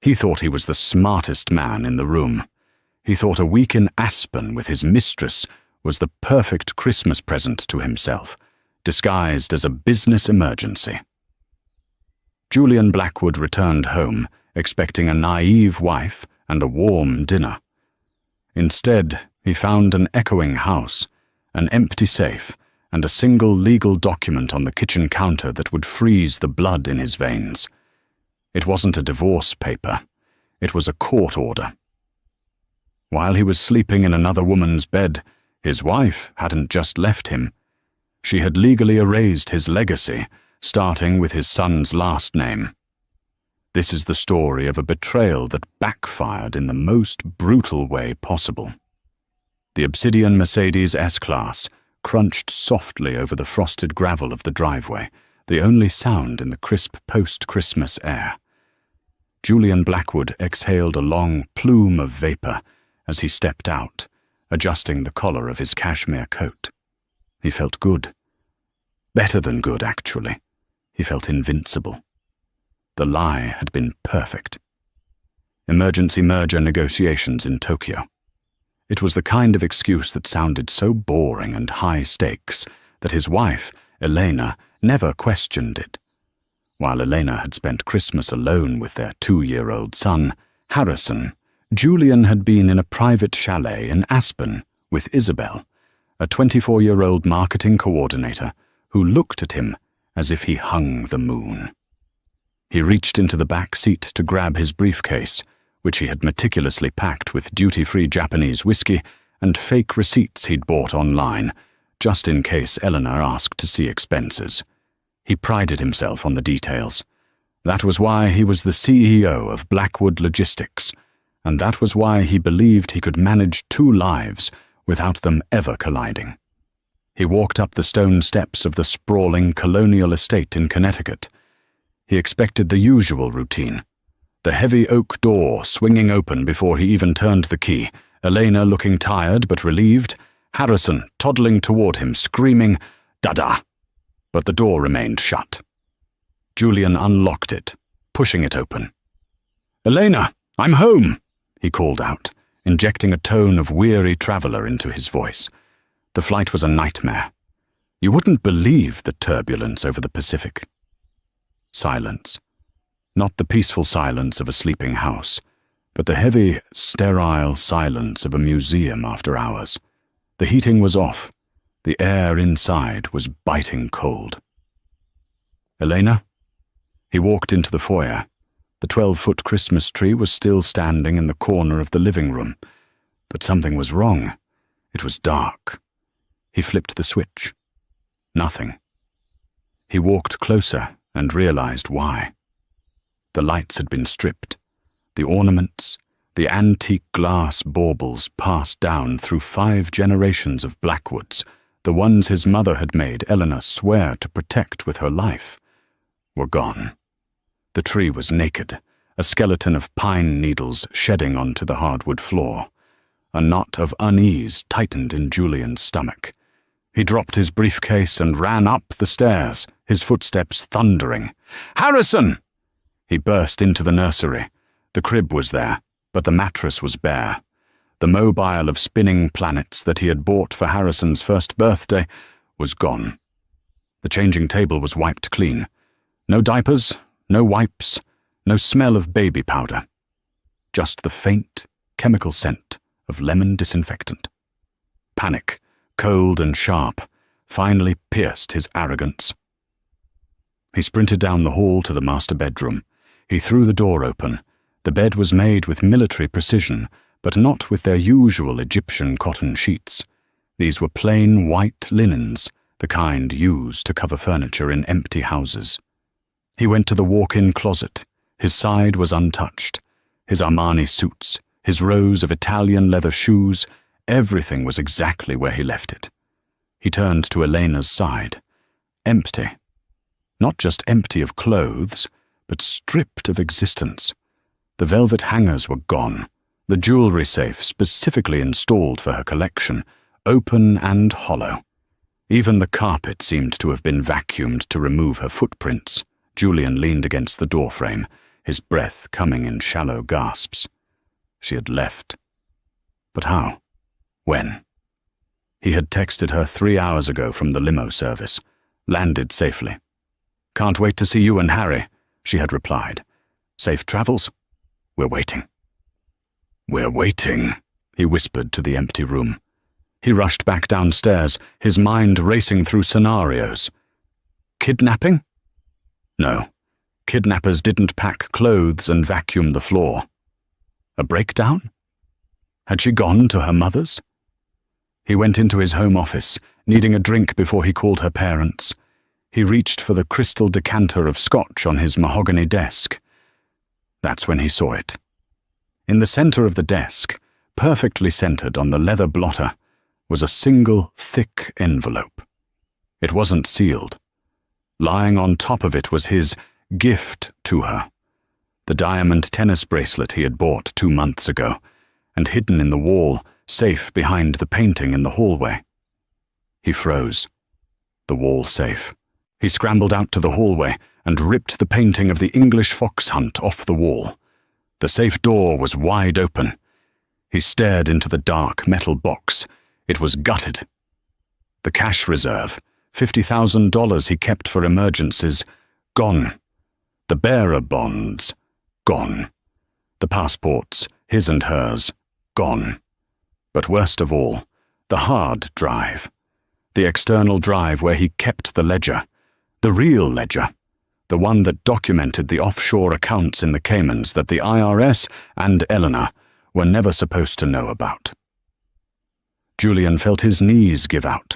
He thought he was the smartest man in the room. He thought a week in Aspen with his mistress was the perfect Christmas present to himself, disguised as a business emergency. Julian Blackwood returned home, expecting a naive wife and a warm dinner. Instead, he found an echoing house, an empty safe, and a single legal document on the kitchen counter that would freeze the blood in his veins. It wasn't a divorce paper. It was a court order. While he was sleeping in another woman's bed, his wife hadn't just left him. She had legally erased his legacy, starting with his son's last name. This is the story of a betrayal that backfired in the most brutal way possible. The obsidian Mercedes S-Class crunched softly over the frosted gravel of the driveway, the only sound in the crisp post-Christmas air. Julian Blackwood exhaled a long plume of vapor as he stepped out, adjusting the collar of his cashmere coat. He felt good. Better than good, actually. He felt invincible. The lie had been perfect. Emergency merger negotiations in Tokyo. It was the kind of excuse that sounded so boring and high stakes that his wife, Elena, never questioned it. While Elena had spent Christmas alone with their 2-year-old son, Harrison, Julian had been in a private chalet in Aspen with Isabel, a 24-year-old marketing coordinator who looked at him as if he hung the moon. He reached into the back seat to grab his briefcase, which he had meticulously packed with duty-free Japanese whiskey and fake receipts he'd bought online, just in case Eleanor asked to see expenses. He prided himself on the details. That was why he was the CEO of Blackwood Logistics, and that was why he believed he could manage 2 lives without them ever colliding. He walked up the stone steps of the sprawling colonial estate in Connecticut. He expected the usual routine. The heavy oak door swinging open before he even turned the key, Elena looking tired but relieved, Harrison toddling toward him, screaming, "Dada!" But the door remained shut. Julian unlocked it, pushing it open. "Elena, I'm home!" he called out, injecting a tone of weary traveler into his voice. The flight was a nightmare. You wouldn't believe the turbulence over the Pacific. Silence. Not the peaceful silence of a sleeping house, but the heavy, sterile silence of a museum after hours. The heating was off. The air inside was biting cold. "Elena?" He walked into the foyer. The 12-foot Christmas tree was still standing in the corner of the living room, but something was wrong. It was dark. He flipped the switch. Nothing. He walked closer and realized why. The lights had been stripped. The ornaments, the antique glass baubles passed down through 5 generations of Blackwoods, the ones his mother had made Eleanor swear to protect with her life, were gone. The tree was naked, a skeleton of pine needles shedding onto the hardwood floor. A knot of unease tightened in Julian's stomach. He dropped his briefcase and ran up the stairs, his footsteps thundering. "Harrison!" He burst into the nursery. The crib was there, but the mattress was bare. The mobile of spinning planets that he had bought for Harrison's first birthday was gone. The changing table was wiped clean. No diapers, no wipes, no smell of baby powder. Just the faint, chemical scent of lemon disinfectant. Panic, cold and sharp, finally pierced his arrogance. He sprinted down the hall to the master bedroom. He threw the door open. The bed was made with military precision, but not with their usual Egyptian cotton sheets. These were plain white linens, the kind used to cover furniture in empty houses. He went to the walk-in closet. His side was untouched. His Armani suits, his rows of Italian leather shoes, everything was exactly where he left it. He turned to Elena's side. Empty. Not just empty of clothes, but stripped of existence. The velvet hangers were gone, the jewelry safe specifically installed for her collection, open and hollow. Even the carpet seemed to have been vacuumed to remove her footprints. Julian leaned against the doorframe, his breath coming in shallow gasps. She had left. But how? When? He had texted her 3 hours ago from the limo service, landed safely. "Can't wait to see you and Harry," she had replied. "Safe travels? We're waiting." "We're waiting," he whispered to the empty room. He rushed back downstairs, his mind racing through scenarios. Kidnapping? No. Kidnappers didn't pack clothes and vacuum the floor. A breakdown? Had she gone to her mother's? He went into his home office, needing a drink before he called her parents. He reached for the crystal decanter of scotch on his mahogany desk. That's when he saw it. In the center of the desk, perfectly centered on the leather blotter, was a single thick envelope. It wasn't sealed. Lying on top of it was his gift to her, the diamond tennis bracelet he had bought 2 months ago, and hidden in the wall, safe behind the painting in the hallway. He froze. The wall safe. He scrambled out to the hallway and ripped the painting of the English fox hunt off the wall. The safe door was wide open. He stared into the dark metal box. It was gutted. The cash reserve, $50,000 he kept for emergencies, gone. The bearer bonds, gone. The passports, his and hers, gone. But worst of all, the hard drive. The external drive where he kept the ledger. The real ledger. The one that documented the offshore accounts in the Caymans that the IRS and Eleanor were never supposed to know about. Julian felt his knees give out.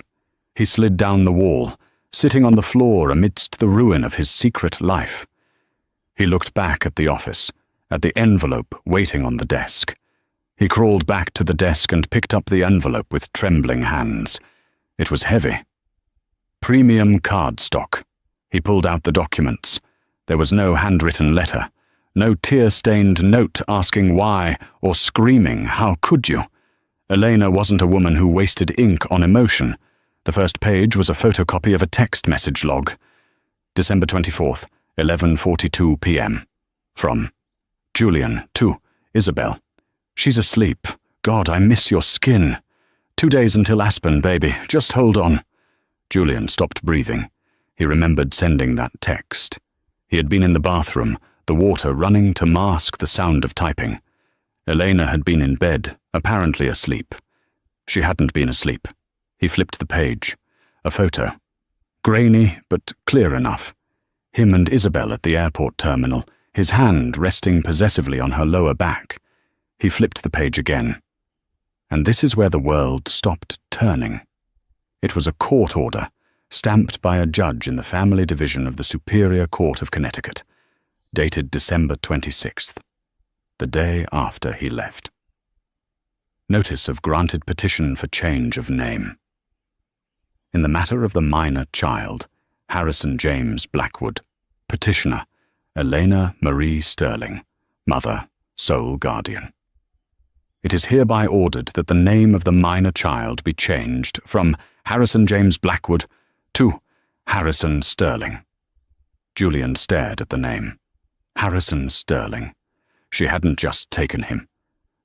He slid down the wall, sitting on the floor amidst the ruin of his secret life. He looked back at the office, at the envelope waiting on the desk. He crawled back to the desk and picked up the envelope with trembling hands. It was heavy. Premium cardstock. He pulled out the documents. There was no handwritten letter, no tear-stained note asking why or screaming, "How could you?" Elena wasn't a woman who wasted ink on emotion. The first page was a photocopy of a text message log. December 24th, 11:42 p.m. From Julian to Isabel. "She's asleep. God, I miss your skin. 2 days until Aspen, baby. Just hold on." Julian stopped breathing. He remembered sending that text. He had been in the bathroom, the water running to mask the sound of typing. Elena had been in bed, apparently asleep. She hadn't been asleep. He flipped the page. A photo. Grainy, but clear enough. Him and Isabel at the airport terminal, his hand resting possessively on her lower back. He flipped the page again. And this is where the world stopped turning. It was a court order, stamped by a judge in the Family Division of the Superior Court of Connecticut, dated December 26th, the day after he left. Notice of granted petition for change of name. In the matter of the minor child, Harrison James Blackwood, petitioner, Elena Marie Sterling, mother, sole guardian. It is hereby ordered that the name of the minor child be changed from Harrison James Blackwood to Harrison Sterling. Julian stared at the name. Harrison Sterling. She hadn't just taken him.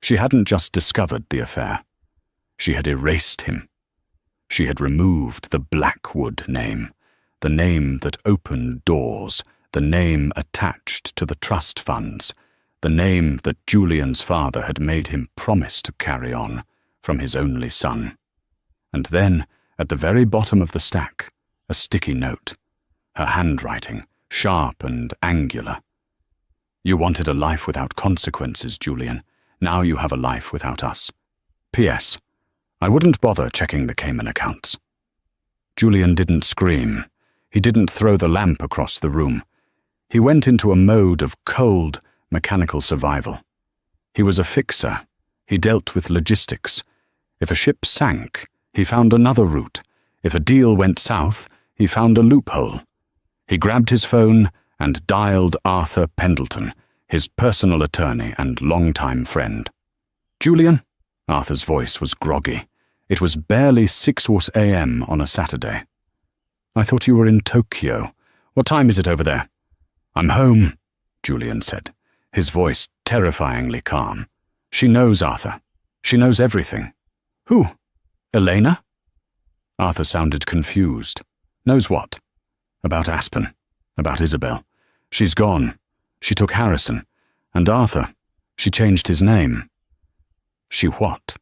She hadn't just discovered the affair. She had erased him. She had removed the Blackwood name, the name that opened doors, the name attached to the trust funds, the name that Julian's father had made him promise to carry on from his only son. And then, at the very bottom of the stack, a sticky note, her handwriting, sharp and angular. "You wanted a life without consequences, Julian. Now you have a life without us. P.S. I wouldn't bother checking the Cayman accounts." Julian didn't scream. He didn't throw the lamp across the room. He went into a mode of cold, mechanical survival. He was a fixer. He dealt with logistics. If a ship sank, he found another route. If a deal went south, he found a loophole. He grabbed his phone and dialed Arthur Pendleton, his personal attorney and longtime friend. "Julian?" Arthur's voice was groggy. It was barely 6 a.m. on a Saturday. "I thought you were in Tokyo. What time is it over there?" "I'm home." Julian said, his voice terrifyingly calm. "She knows, Arthur. She knows everything." "Who? Elena?" Arthur sounded confused. "Knows what?" "About Aspen. About Isabel. She's gone. She took Harrison. And Arthur, she changed his name." "She what?"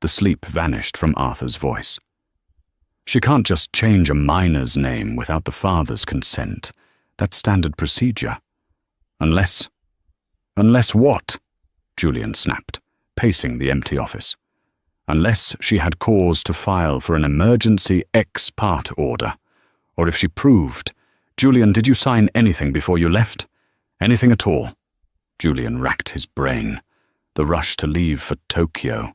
The sleep vanished from Arthur's voice. "She can't just change a minor's name without the father's consent. That's standard procedure. Unless what?" Julian snapped, pacing the empty office. "Unless she had cause to file for an emergency ex parte order. Or if she proved. Julian, did you sign anything before you left? Anything at all?" Julian racked his brain. The rush to leave for Tokyo.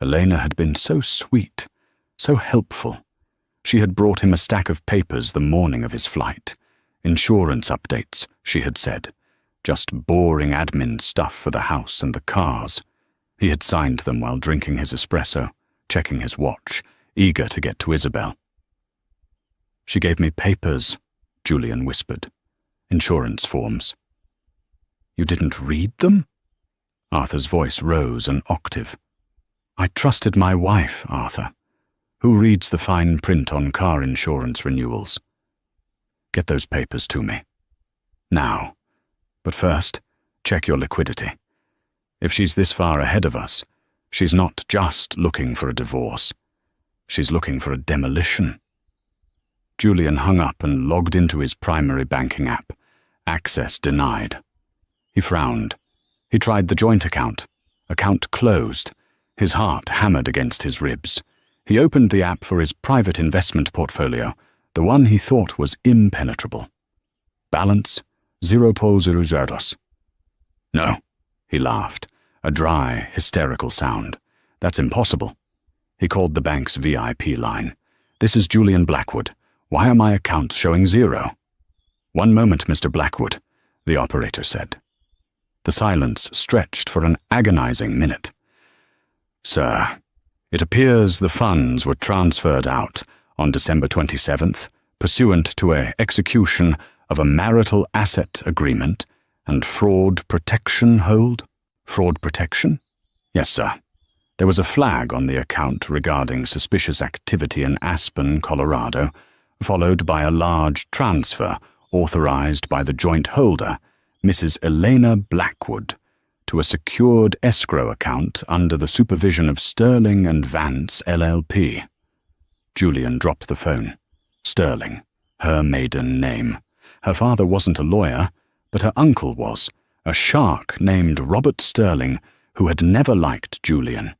Elena had been so sweet, so helpful. She had brought him a stack of papers the morning of his flight. Insurance updates, she had said. Just boring admin stuff for the house and the cars. He had signed them while drinking his espresso, checking his watch, eager to get to Isabel. "She gave me papers," Julian whispered. "Insurance forms." "You didn't read them?" Arthur's voice rose an octave. "I trusted my wife, Arthur. Who reads the fine print on car insurance renewals? Get those papers to me. Now. But first, check your liquidity. If she's this far ahead of us, she's not just looking for a divorce. She's looking for a demolition." Julian hung up and logged into his primary banking app. Access denied. He frowned. He tried the joint account. Account closed. His heart hammered against his ribs. He opened the app for his private investment portfolio, the one he thought was impenetrable. Balance 0.00. "No," he laughed, a dry, hysterical sound. "That's impossible." He called the bank's VIP line. "This is Julian Blackwood. Why are my accounts showing 0? "One moment, Mr. Blackwood," the operator said. The silence stretched for an agonizing minute. "Sir, it appears the funds were transferred out on December 27th, pursuant to an execution of a marital asset agreement and fraud protection hold." "Fraud protection?" "Yes, sir. There was a flag on the account regarding suspicious activity in Aspen, Colorado, followed by a large transfer authorized by the joint holder, Mrs. Elena Blackwood, to a secured escrow account under the supervision of Sterling and Vance, LLP. Julian dropped the phone. Sterling, her maiden name. Her father wasn't a lawyer, but her uncle was, a shark named Robert Sterling, who had never liked Julian.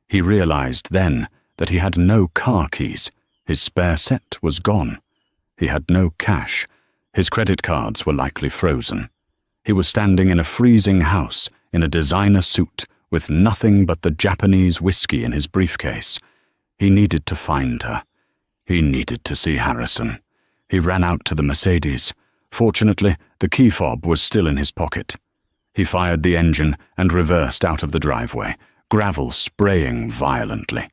He realized then that he had no car keys. His spare set was gone. He had no cash. His credit cards were likely frozen. He was standing in a freezing house in a designer suit with nothing but the Japanese whiskey in his briefcase. He needed to find her. He needed to see Harrison. He ran out to the Mercedes. Fortunately, the key fob was still in his pocket. He fired the engine and reversed out of the driveway, gravel spraying violently.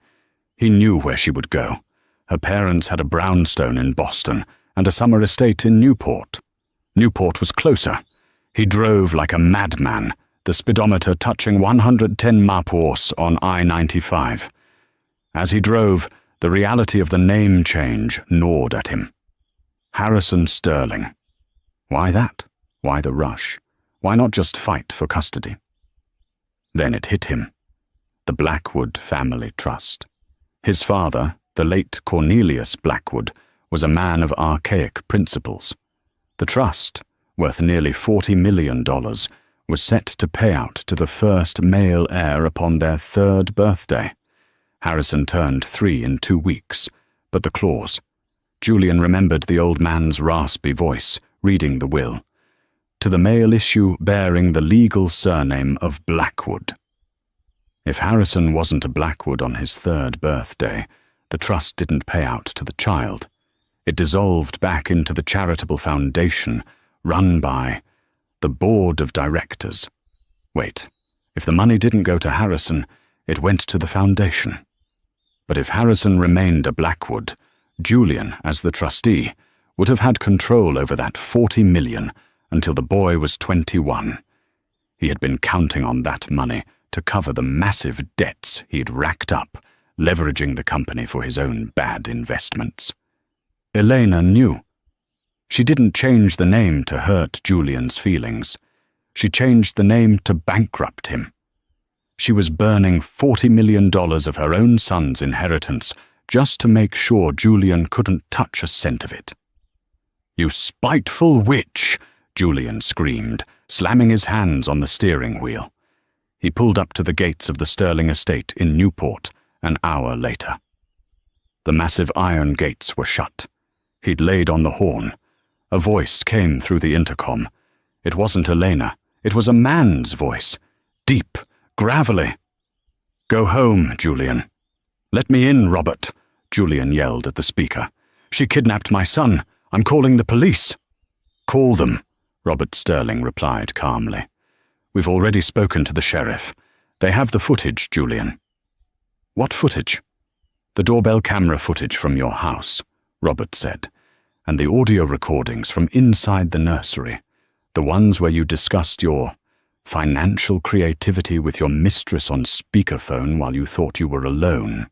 He knew where she would go. Her parents had a brownstone in Boston and a summer estate in Newport. Newport was closer. He drove like a madman, the speedometer touching 110 mph on I-95. As he drove, the reality of the name change gnawed at him. Harrison Sterling. Why that? Why the rush? Why not just fight for custody? Then it hit him. The Blackwood family trust. His father, the late Cornelius Blackwood, was a man of archaic principles. The trust, worth nearly $40 million, was set to pay out to the first male heir upon their 3rd birthday. Harrison turned 3 in 2 weeks, but the clause. Julian remembered the old man's raspy voice, reading the will. To the male issue bearing the legal surname of Blackwood. If Harrison wasn't a Blackwood on his 3rd birthday, the trust didn't pay out to the child. It dissolved back into the charitable foundation run by the board of directors. Wait, if the money didn't go to Harrison, it went to the foundation. But if Harrison remained a Blackwood, Julian, as the trustee, would have had control over that $40 million until the boy was 21. He had been counting on that money to cover the massive debts he'd racked up, leveraging the company for his own bad investments. Elena knew. She didn't change the name to hurt Julian's feelings. She changed the name to bankrupt him. She was burning $40 million of her own son's inheritance just to make sure Julian couldn't touch a cent of it. "You spiteful witch!" Julian screamed, slamming his hands on the steering wheel. He pulled up to the gates of the Sterling estate in Newport an hour later. The massive iron gates were shut. He'd laid on the horn. A voice came through the intercom. It wasn't Elena. It was a man's voice. Deep, gravelly. "Go home, Julian." "Let me in, Robert," Julian yelled at the speaker. "She kidnapped my son. I'm calling the police." "Call them," Robert Sterling replied calmly. "We've already spoken to the sheriff. They have the footage, Julian." "What footage?" "The doorbell camera footage from your house," Robert said, "and the audio recordings from inside the nursery, the ones where you discussed your financial creativity with your mistress on speakerphone while you thought you were alone,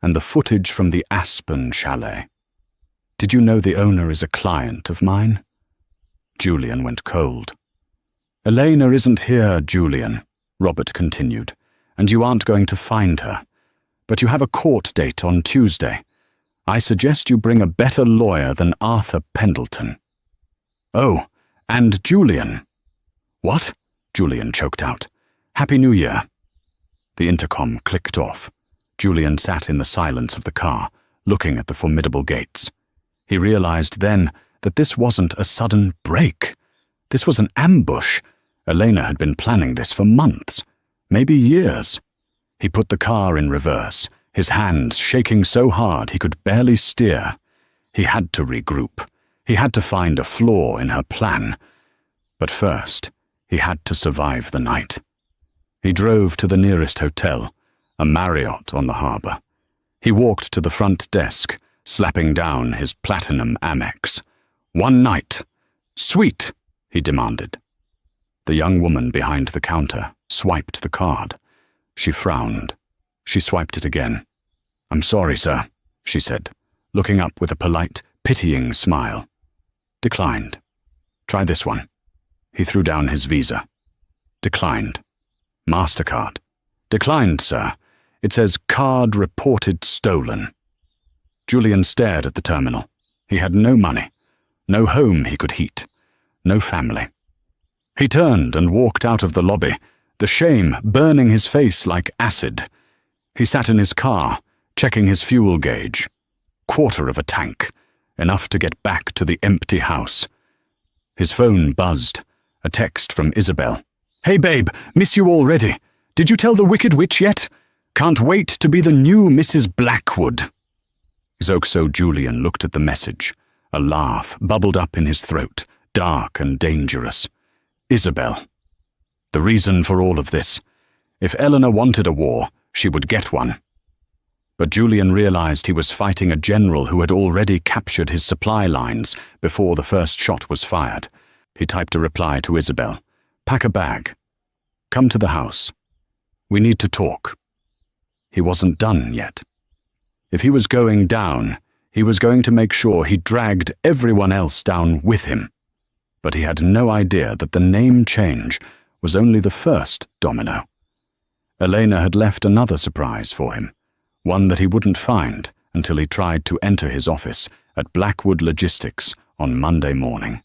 and the footage from the Aspen chalet. Did you know the owner is a client of mine?" Julian went cold. "Elena isn't here, Julian," Robert continued, "and you aren't going to find her. But you have a court date on Tuesday. I suggest you bring a better lawyer than Arthur Pendleton." "Oh, and Julian." "What?" Julian choked out. "Happy New Year." The intercom clicked off. Julian sat in the silence of the car, looking at the formidable gates. He realized then that this wasn't a sudden break. This was an ambush. Elena had been planning this for months, maybe years. He put the car in reverse, his hands shaking so hard he could barely steer. He had to regroup. He had to find a flaw in her plan. But first, he had to survive the night. He drove to the nearest hotel, a Marriott on the harbor. He walked to the front desk, slapping down his platinum Amex. "One night. Sweet," he demanded. The young woman behind the counter swiped the card. She frowned. She swiped it again. "I'm sorry, sir," she said, looking up with a polite, pitying smile. "Declined. Try this one." He threw down his Visa. "Declined. MasterCard." "Declined, sir. It says card reported stolen." Julian stared at the terminal. He had no money, no home he could heat, no family. He turned and walked out of the lobby, the shame burning his face like acid. He sat in his car, checking his fuel gauge. Quarter of a tank, enough to get back to the empty house. His phone buzzed, a text from Isabel. "Hey babe, miss you already. Did you tell the Wicked Witch yet? Can't wait to be the new Mrs. Blackwood." Xoxo Julian looked at the message. A laugh bubbled up in his throat, dark and dangerous. Isabel. The reason for all of this. If Eleanor wanted a war, she would get one. But Julian realized he was fighting a general who had already captured his supply lines before the first shot was fired. He typed a reply to Isabel. "Pack a bag. Come to the house. We need to talk." He wasn't done yet. If he was going down, he was going to make sure he dragged everyone else down with him. But he had no idea that the name change was only the first domino. Elena had left another surprise for him, one that he wouldn't find until he tried to enter his office at Blackwood Logistics on Monday morning.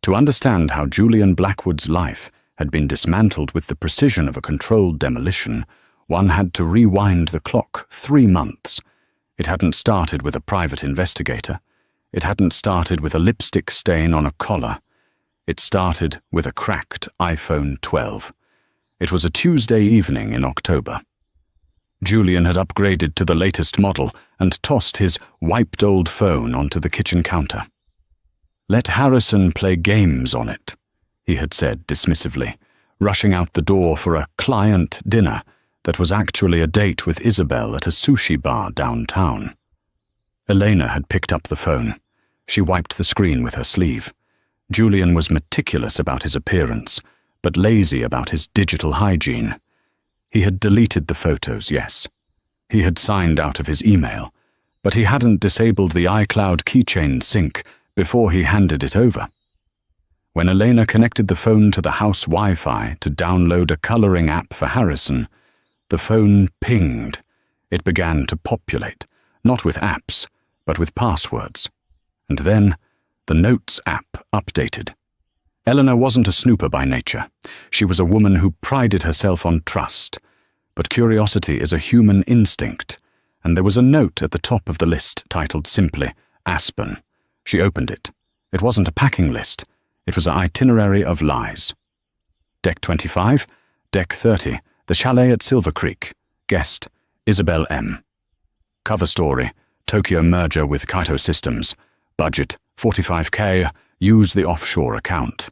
To understand how Julian Blackwood's life had been dismantled with the precision of a controlled demolition, one had to rewind the clock 3 months. It hadn't started with a private investigator. It hadn't started with a lipstick stain on a collar. It started with a cracked iPhone 12. It was a Tuesday evening in October. Julian had upgraded to the latest model and tossed his wiped old phone onto the kitchen counter. "Let Harrison play games on it," he had said dismissively, rushing out the door for a client dinner that was actually a date with Isabel at a sushi bar downtown. Elena had picked up the phone. She wiped the screen with her sleeve. Julian was meticulous about his appearance, but lazy about his digital hygiene. He had deleted the photos, yes. He had signed out of his email, but he hadn't disabled the iCloud keychain sync before he handed it over. When Elena connected the phone to the house Wi-Fi to download a coloring app for Harrison, the phone pinged. It began to populate, not with apps, but with passwords. And then the Notes app updated. Eleanor wasn't a snooper by nature. She was a woman who prided herself on trust. But curiosity is a human instinct, and there was a note at the top of the list titled simply, Aspen. She opened it. It wasn't a packing list. It was an itinerary of lies. Deck 25, Deck 30, the chalet at Silver Creek. Guest, Isabel M. Cover story, Tokyo merger with Kaito Systems. Budget, $45K, use the offshore account.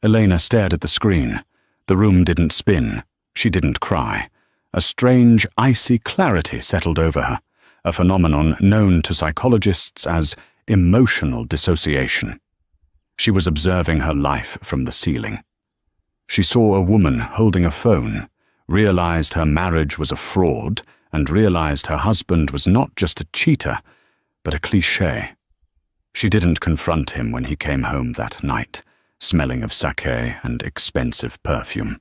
Elena stared at the screen. The room didn't spin. She didn't cry. A strange, icy clarity settled over her, a phenomenon known to psychologists as emotional dissociation. She was observing her life from the ceiling. She saw a woman holding a phone, realized her marriage was a fraud, and realized her husband was not just a cheater, but a cliché. She didn't confront him when he came home that night, smelling of sake and expensive perfume.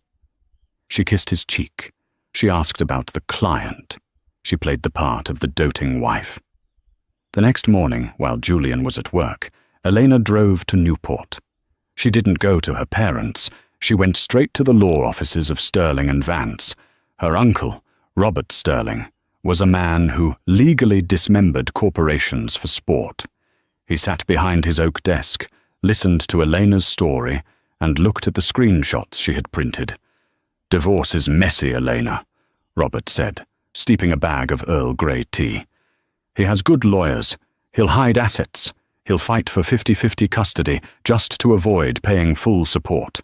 She kissed his cheek. She asked about the client. She played the part of the doting wife. The next morning, while Julian was at work, Elena drove to Newport. She didn't go to her parents. She went straight to the law offices of Sterling and Vance. Her uncle, Robert Sterling, was a man who legally dismembered corporations for sport. He sat behind his oak desk, listened to Elena's story, and looked at the screenshots she had printed. "Divorce is messy, Elena," Robert said, steeping a bag of Earl Grey tea. "He has good lawyers. He'll hide assets. He'll fight for 50-50 custody just to avoid paying full support.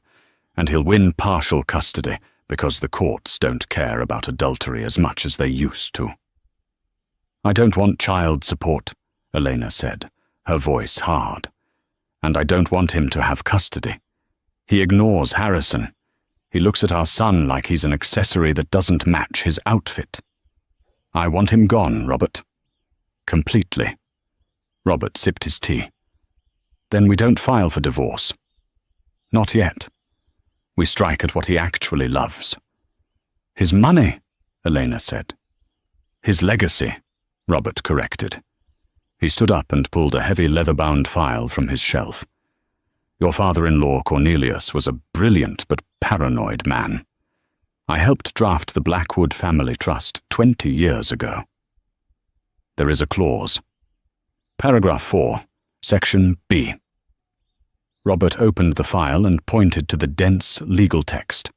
And he'll win partial custody because the courts don't care about adultery as much as they used to." "I don't want child support," Elena said, her voice hard. "And I don't want him to have custody. He ignores Harrison. He looks at our son like he's an accessory that doesn't match his outfit. I want him gone, Robert. Completely." Robert sipped his tea. "Then we don't file for divorce." "Not yet. We strike at what he actually loves." "His money," Elena said. "His legacy," Robert corrected. He stood up and pulled a heavy leather-bound file from his shelf. "Your father-in-law, Cornelius, was a brilliant but paranoid man. I helped draft the Blackwood Family Trust 20 years ago. There is a clause. Paragraph 4, Section B." Robert opened the file and pointed to the dense legal text.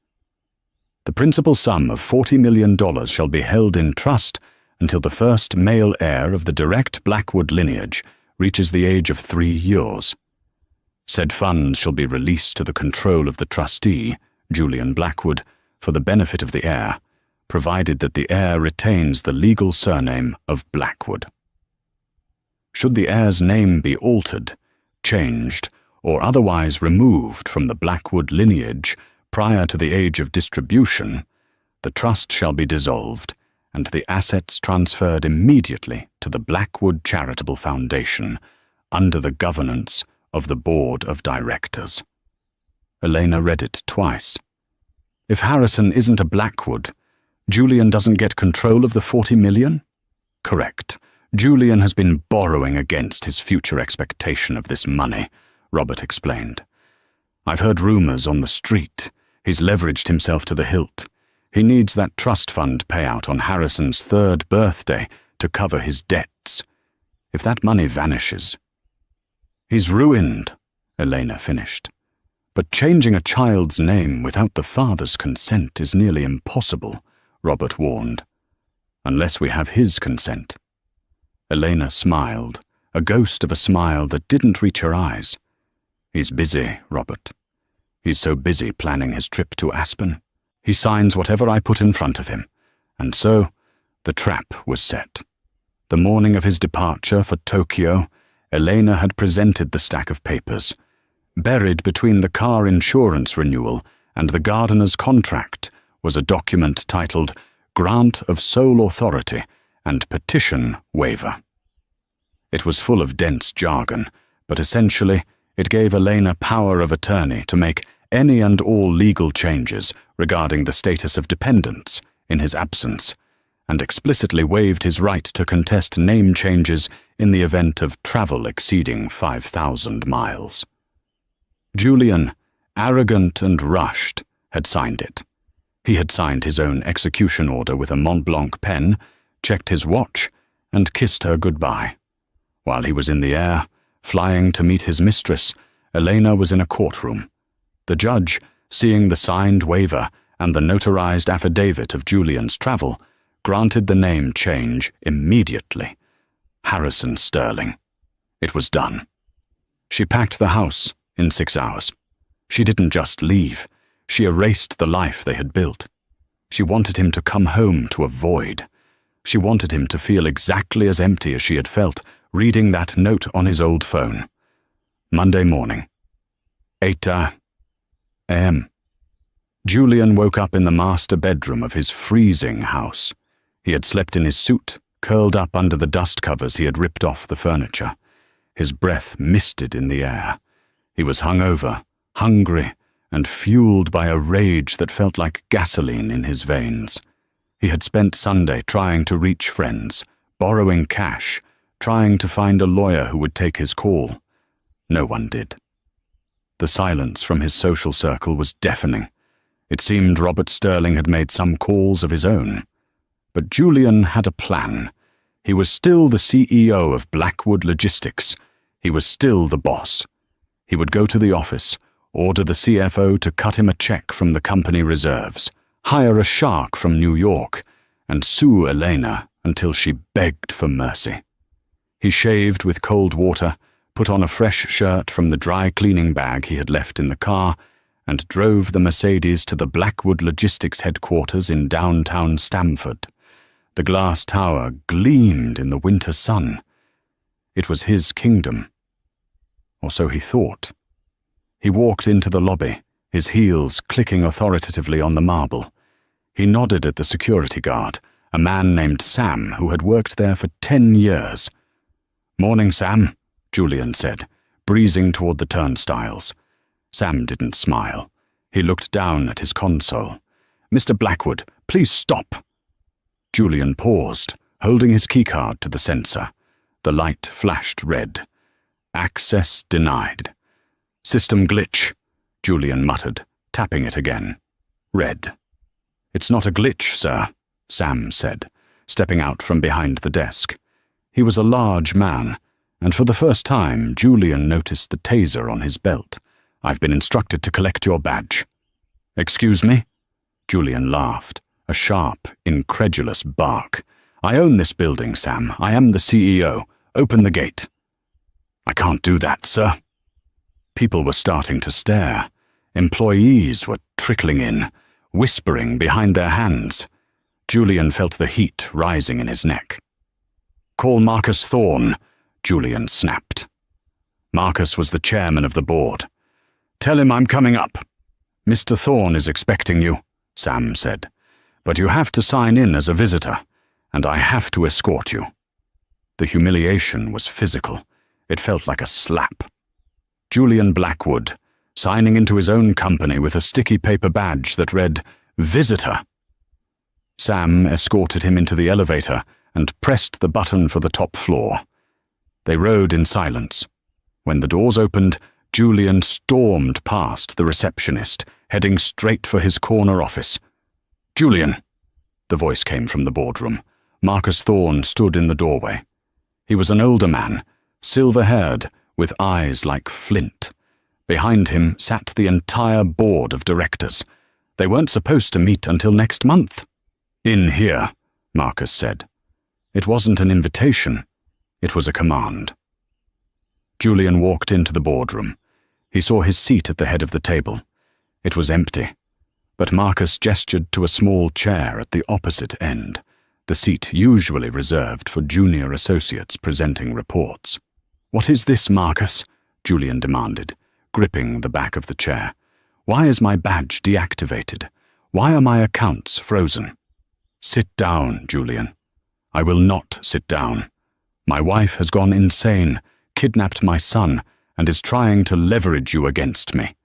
"The principal sum of $40 million shall be held in trust until the first male heir of the direct Blackwood lineage reaches the age of 3 years. Said funds shall be released to the control of the trustee, Julian Blackwood, for the benefit of the heir, provided that the heir retains the legal surname of Blackwood. Should the heir's name be altered, changed, or otherwise removed from the Blackwood lineage prior to the age of distribution, the trust shall be dissolved and the assets transferred immediately to the Blackwood Charitable Foundation under the governance of the Board of Directors." Elena read it twice. "If Harrison isn't a Blackwood, Julian doesn't get control of the $40 million? "Correct. Julian has been borrowing against his future expectation of this money," Robert explained. "I've heard rumors on the street. He's leveraged himself to the hilt. He needs that trust fund payout on Harrison's 3rd birthday to cover his debts. If that money vanishes..." "He's ruined," Elena finished. "But changing a child's name without the father's consent is nearly impossible," Robert warned. "Unless we have his consent." Elena smiled, a ghost of a smile that didn't reach her eyes. "He's busy, Robert. He's so busy planning his trip to Aspen. He signs whatever I put in front of him. And so, the trap was set. The morning of his departure for Tokyo, Elena had presented the stack of papers. Buried between the car insurance renewal and the gardener's contract was a document titled Grant of Sole Authority and Petition Waiver. It was full of dense jargon, but essentially it gave Elena power of attorney to make any and all legal changes regarding the status of dependents in his absence, and explicitly waived his right to contest name changes in the event of travel exceeding 5,000 miles. Julian, arrogant and rushed, had signed it. He had signed his own execution order with a Mont Blanc pen, checked his watch, and kissed her goodbye. While he was in the air, flying to meet his mistress, Elena was in a courtroom. The judge, seeing the signed waiver and the notarized affidavit of Julian's travel, granted the name change immediately. Harrison Sterling. It was done. She packed the house in 6 hours. She didn't just leave. She erased the life they had built. She wanted him to come home to a void. She wanted him to feel exactly as empty as she had felt reading that note on his old phone. Monday morning, 8 a.m. Julian woke up in the master bedroom of his freezing house. He had slept in his suit, curled up under the dust covers he had ripped off the furniture. His breath misted in the air. He was hungover, hungry, and fueled by a rage that felt like gasoline in his veins. He had spent Sunday trying to reach friends, borrowing cash, trying to find a lawyer who would take his call. No one did. The silence from his social circle was deafening. It seemed Robert Sterling had made some calls of his own. But Julian had a plan. He was still the CEO of Blackwood Logistics. He was still the boss. He would go to the office, order the CFO to cut him a check from the company reserves, hire a shark from New York, and sue Elena until she begged for mercy. He shaved with cold water, put on a fresh shirt from the dry cleaning bag he had left in the car, and drove the Mercedes to the Blackwood Logistics headquarters in downtown Stamford. The glass tower gleamed in the winter sun. It was his kingdom. Or so he thought. He walked into the lobby, his heels clicking authoritatively on the marble. He nodded at the security guard, a man named Sam who had worked there for 10 years. "Morning, Sam," Julian said, breezing toward the turnstiles. Sam didn't smile. He looked down at his console. "Mr. Blackwood, please stop." Julian paused, holding his keycard to the sensor. The light flashed red. Access denied. "System glitch," Julian muttered, tapping it again. Red. "It's not a glitch, sir," Sam said, stepping out from behind the desk. He was a large man, and for the first time Julian noticed the taser on his belt. "I've been instructed to collect your badge." "Excuse me?" Julian laughed, a sharp, incredulous bark. "I own this building, Sam. I am the CEO. Open the gate." "I can't do that, sir." People were starting to stare. Employees were trickling in, whispering behind their hands. Julian felt the heat rising in his neck. "Call Marcus Thorne," Julian snapped. Marcus was the chairman of the board. "Tell him I'm coming up." "Mr. Thorne is expecting you," Sam said. "But you have to sign in as a visitor, and I have to escort you." The humiliation was physical. It felt like a slap. Julian Blackwood, signing into his own company with a sticky paper badge that read, "Visitor." Sam escorted him into the elevator and pressed the button for the top floor. They rode in silence. When the doors opened, Julian stormed past the receptionist, heading straight for his corner office. "Julian," the voice came from the boardroom. Marcus Thorne stood in the doorway. He was an older man, silver-haired, with eyes like flint. Behind him sat the entire board of directors. They weren't supposed to meet until next month. "In here," Marcus said. It wasn't an invitation. It was a command. Julian walked into the boardroom. He saw his seat at the head of the table. It was empty, but Marcus gestured to a small chair at the opposite end, the seat usually reserved for junior associates presenting reports. "What is this, Marcus?" Julian demanded, gripping the back of the chair. Why is my badge deactivated? Why are my accounts frozen? Sit down, Julian. I will not sit down. My wife has gone insane, kidnapped my son, and is trying to leverage you against me.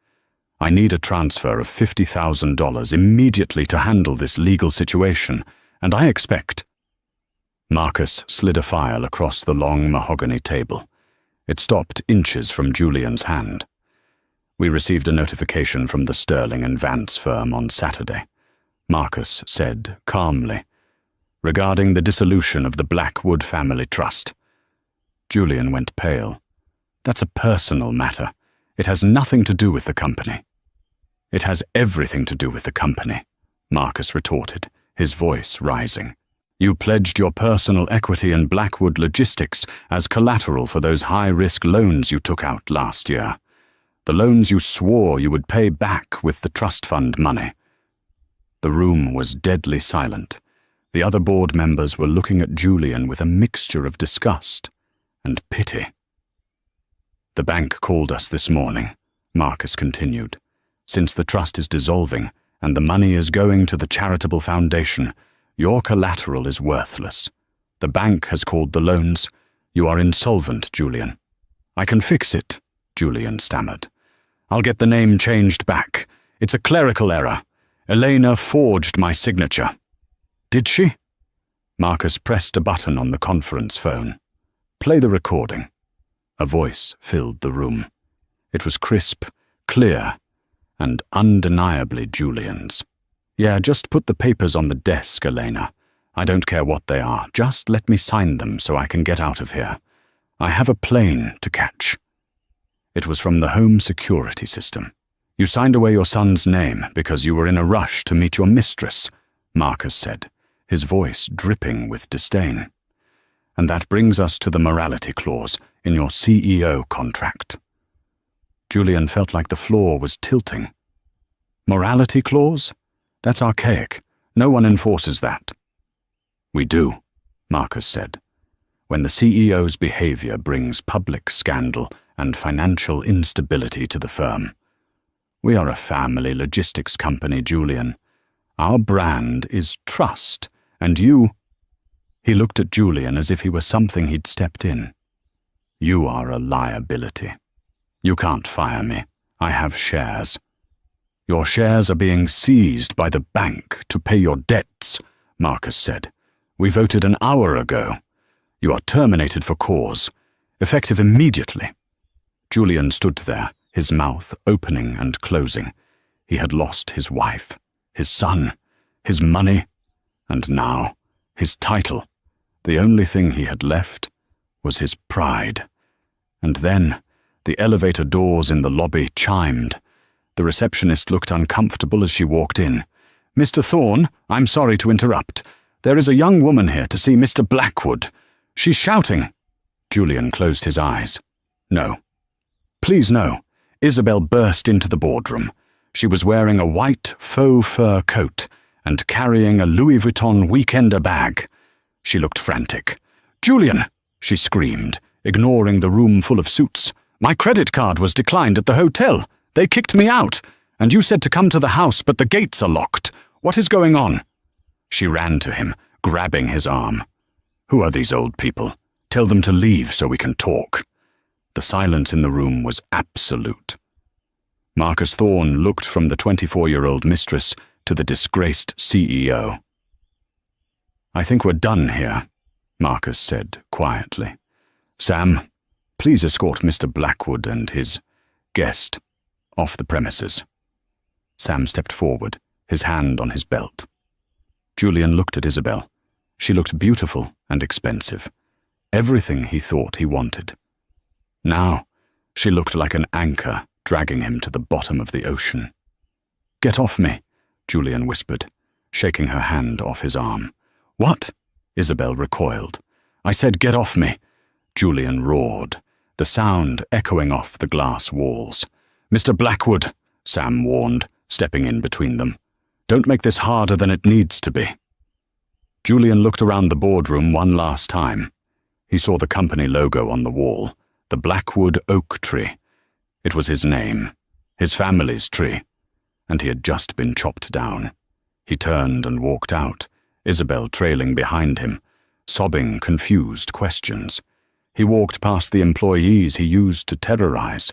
I need a transfer of $50,000 immediately to handle this legal situation, and I expect— Marcus slid a file across the long mahogany table. It stopped inches from Julian's hand. We received a notification from the Sterling and Vance firm on Saturday. Marcus said calmly, regarding the dissolution of the Blackwood Family Trust. Julian went pale. That's a personal matter. It has nothing to do with the company. It has everything to do with the company, Marcus retorted, his voice rising. You pledged your personal equity in Blackwood Logistics as collateral for those high-risk loans you took out last year. The loans you swore you would pay back with the trust fund money. The room was deadly silent. The other board members were looking at Julian with a mixture of disgust and pity. The bank called us this morning, Marcus continued. Since the trust is dissolving and the money is going to the charitable foundation, your collateral is worthless. The bank has called the loans. You are insolvent, Julian. I can fix it, Julian stammered. I'll get the name changed back. It's a clerical error. Elena forged my signature. Did she? Marcus pressed a button on the conference phone. Play the recording. A voice filled the room. It was crisp, clear, and undeniably Julian's. Yeah, just put the papers on the desk, Elena. I don't care what they are. Just let me sign them so I can get out of here. I have a plane to catch. It was from the home security system. You signed away your son's name because you were in a rush to meet your mistress, Marcus said, his voice dripping with disdain. And that brings us to the morality clause in your CEO contract. Julian felt like the floor was tilting. Morality clause? That's archaic. No one enforces that. We do, Marcus said. When the CEO's behavior brings public scandal and financial instability to the firm. We are a family logistics company, Julian. Our brand is trust, and you— He looked at Julian as if he were something he'd stepped in. You are a liability. You can't fire me. I have shares. Your shares are being seized by the bank to pay your debts, Marcus said. We voted an hour ago. You are terminated for cause, effective immediately. Julian stood there, his mouth opening and closing. He had lost his wife, his son, his money, and now his title. The only thing he had left was his pride. And then the elevator doors in the lobby chimed. The receptionist looked uncomfortable as she walked in. Mr. Thorne, I'm sorry to interrupt. There is a young woman here to see Mr. Blackwood. She's shouting. Julian closed his eyes. No. Please no. Isabel burst into the boardroom. She was wearing a white faux fur coat and carrying a Louis Vuitton weekender bag. She looked frantic. Julian, she screamed, ignoring the room full of suits. My credit card was declined at the hotel. They kicked me out, and you said to come to the house, but the gates are locked. What is going on? She ran to him, grabbing his arm. Who are these old people? Tell them to leave so we can talk. The silence in the room was absolute. Marcus Thorne looked from the 24-year-old mistress to the disgraced CEO. I think we're done here, Marcus said quietly. Sam, please escort Mr. Blackwood and his guest off the premises. Sam stepped forward, his hand on his belt. Julian looked at Isabel. She looked beautiful and expensive. Everything he thought he wanted. Now, she looked like an anchor dragging him to the bottom of the ocean. Get off me, Julian whispered, shaking her hand off his arm. What? Isabel recoiled. I said get off me, Julian roared, the sound echoing off the glass walls. Mr. Blackwood, Sam warned, stepping in between them. Don't make this harder than it needs to be. Julian looked around the boardroom one last time. He saw the company logo on the wall, the Blackwood oak tree. It was his name, his family's tree, and he had just been chopped down. He turned and walked out, Isabel trailing behind him, sobbing confused questions. He walked past the employees he used to terrorize,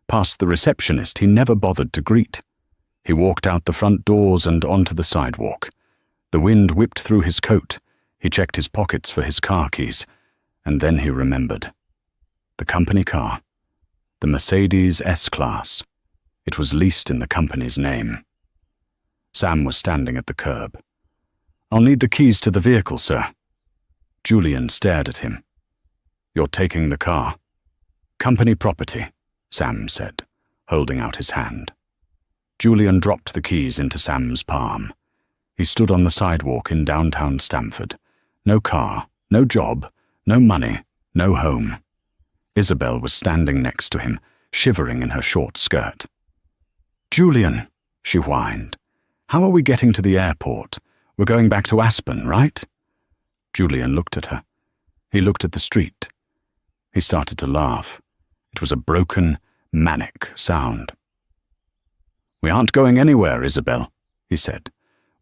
past the receptionist he never bothered to greet. He walked out the front doors and onto the sidewalk. The wind whipped through his coat. He checked his pockets for his car keys, and then he remembered. The company car. The Mercedes S-Class. It was leased in the company's name. Sam was standing at the curb. "I'll need the keys to the vehicle, sir." Julian stared at him. "You're taking the car." "Company property," Sam said, holding out his hand. Julian dropped the keys into Sam's palm. He stood on the sidewalk in downtown Stamford. No car, no job, no money, no home. Isabel was standing next to him, shivering in her short skirt. "Julian," she whined, "how are we getting to the airport? We're going back to Aspen, right?" Julian looked at her. He looked at the street. He started to laugh. It was a broken, manic sound. "We aren't going anywhere, Isabel," he said.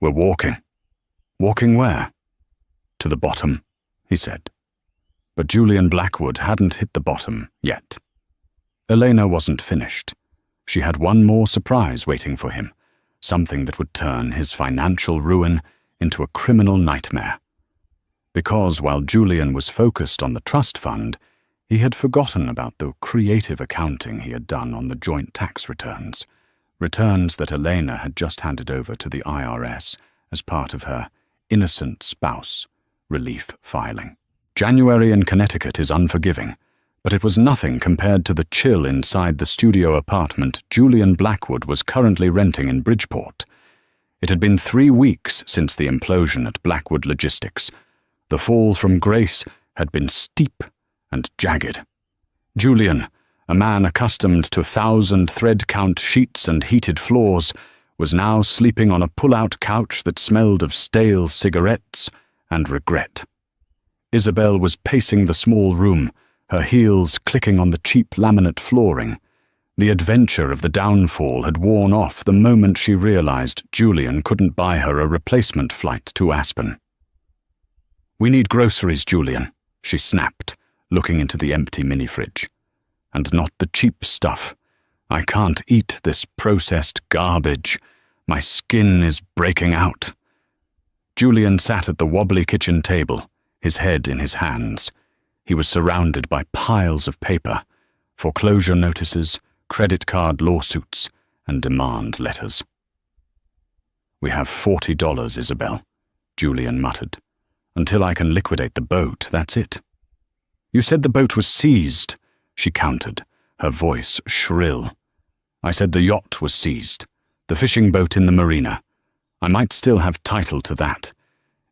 "We're walking." "Walking where?" "To the bottom," he said. But Julian Blackwood hadn't hit the bottom yet. Elena wasn't finished. She had one more surprise waiting for him, something that would turn his financial ruin into a criminal nightmare. Because while Julian was focused on the trust fund, he had forgotten about the creative accounting he had done on the joint tax returns that Elena had just handed over to the IRS as part of her innocent spouse relief filing. January in Connecticut is unforgiving, but it was nothing compared to the chill inside the studio apartment Julian Blackwood was currently renting in Bridgeport. It had been 3 weeks since the implosion at Blackwood Logistics. The fall from grace had been steep and jagged. Julian, a man accustomed to 1,000 thread-count sheets and heated floors, was now sleeping on a pull-out couch that smelled of stale cigarettes and regret. Isabel was pacing the small room, her heels clicking on the cheap laminate flooring. The adventure of the downfall had worn off the moment she realized Julian couldn't buy her a replacement flight to Aspen. "We need groceries, Julian," she snapped, looking into the empty mini-fridge. "And not the cheap stuff. I can't eat this processed garbage. My skin is breaking out." Julian sat at the wobbly kitchen table, his head in his hands. He was surrounded by piles of paper, foreclosure notices, credit card lawsuits, and demand letters. "We have $40, Isabel," Julian muttered. "Until I can liquidate the boat, that's it." "You said the boat was seized," she countered, her voice shrill. "I said the yacht was seized, the fishing boat in the marina. I might still have title to that.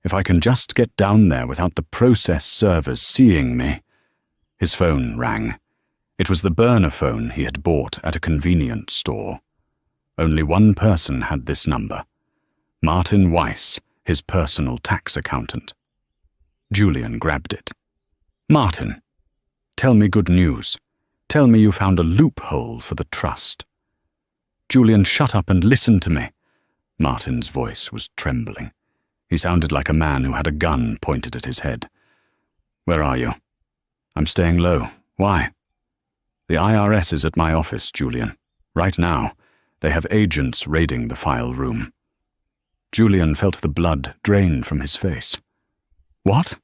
If I can just get down there without the process servers seeing me." His phone rang. It was the burner phone he had bought at a convenience store. Only one person had this number. Martin Weiss, his personal tax accountant. Julian grabbed it. "Martin, tell me good news. Tell me you found a loophole for the trust." "Julian, shut up and listen to me." Martin's voice was trembling. He sounded like a man who had a gun pointed at his head. "Where are you?" "I'm staying low. Why?" "The IRS is at my office, Julian. Right now. They have agents raiding the file room." Julian felt the blood drain from his face. "What?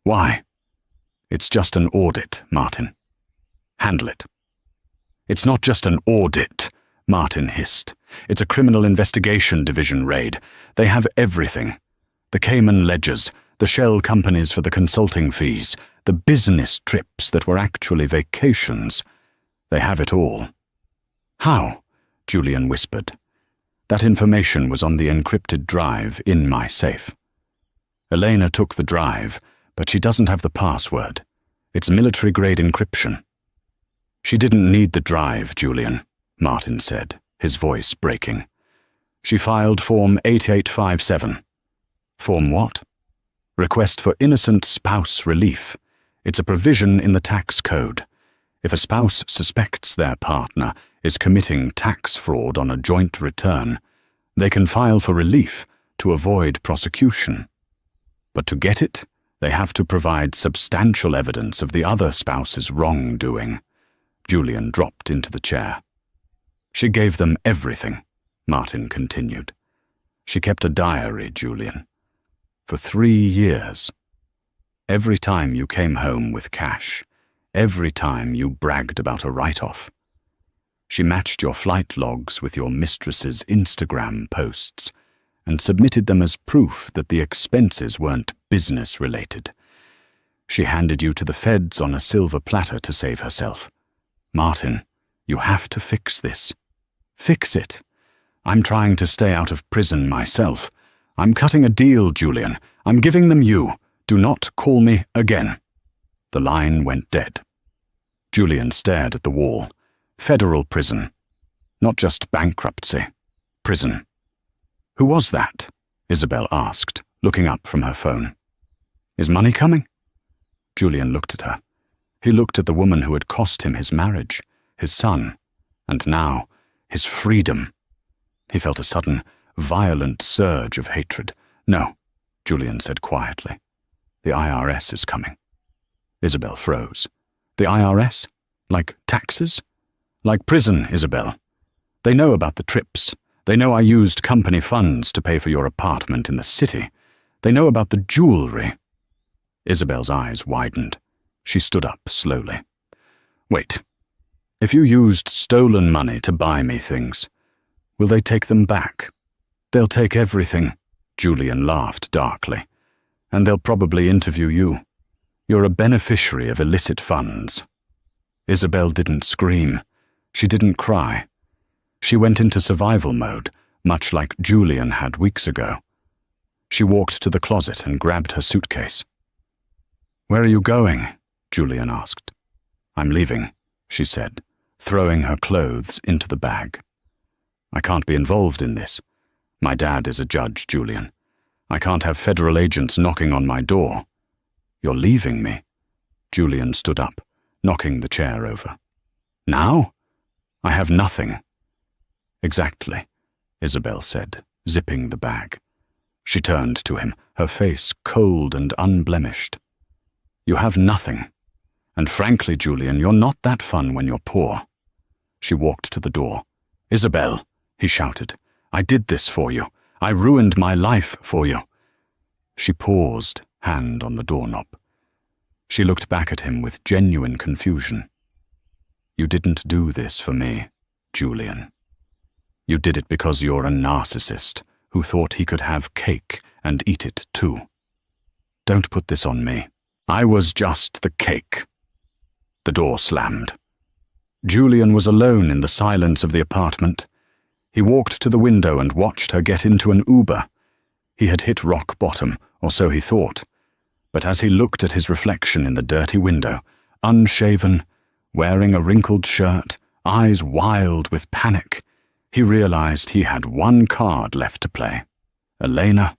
Why?" "It's just an audit, Martin. Handle it." "It's not just an audit," Martin hissed. "It's a criminal investigation division raid. They have everything. The Cayman ledgers, the shell companies for the consulting fees, the business trips that were actually vacations. They have it all." "How?" Julian whispered. "That information was on the encrypted drive in my safe. Elena took the drive, but she doesn't have the password. It's military-grade encryption." "She didn't need the drive, Julian," Martin said, his voice breaking. "She filed Form 8857. "Form what?" "Request for innocent spouse relief. It's a provision in the tax code. If a spouse suspects their partner is committing tax fraud on a joint return, they can file for relief to avoid prosecution. But to get it, they have to provide substantial evidence of the other spouse's wrongdoing. Julian dropped into the chair. She gave them everything, Martin continued. She kept a diary, Julian. For 3 years. Every time you came home with cash, every time you bragged about a write-off. She matched your flight logs with your mistress's Instagram posts and submitted them as proof that the expenses weren't business-related. She handed you to the feds on a silver platter to save herself. Martin, you have to fix this. Fix it. I'm trying to stay out of prison myself. I'm cutting a deal, Julian. I'm giving them you. Do not call me again. The line went dead. Julian stared at the wall. Federal prison. Not just bankruptcy. Prison. Who was that? Isabel asked, looking up from her phone. Is money coming? Julian looked at her. He looked at the woman who had cost him his marriage, his son, and now his freedom. He felt a sudden, violent surge of hatred. No, Julian said quietly. The IRS is coming. Isabel froze. The IRS? Like taxes? Like prison, Isabel. They know about the trips. They know I used company funds to pay for your apartment in the city. They know about the jewelry. Isabel's eyes widened. She stood up slowly. Wait. If you used stolen money to buy me things, will they take them back? They'll take everything, Julian laughed darkly. And they'll probably interview you. You're a beneficiary of illicit funds. Isabel didn't scream. She didn't cry. She went into survival mode, much like Julian had weeks ago. She walked to the closet and grabbed her suitcase. Where are you going? Julian asked. I'm leaving, she said, throwing her clothes into the bag. I can't be involved in this. My dad is a judge, Julian. I can't have federal agents knocking on my door. You're leaving me. Julian stood up, knocking the chair over. Now? I have nothing. Exactly, Isabel said, zipping the bag. She turned to him, her face cold and unblemished. You have nothing. And frankly, Julian, you're not that fun when you're poor. She walked to the door. Isabel, he shouted, I did this for you. I ruined my life for you. She paused, hand on the doorknob. She looked back at him with genuine confusion. You didn't do this for me, Julian. You did it because you're a narcissist who thought he could have cake and eat it too. Don't put this on me. I was just the cake. The door slammed. Julian was alone in the silence of the apartment. He walked to the window and watched her get into an Uber. He had hit rock bottom, or so he thought. But as he looked at his reflection in the dirty window, unshaven, wearing a wrinkled shirt, eyes wild with panic, he realized he had one card left to play. Elena.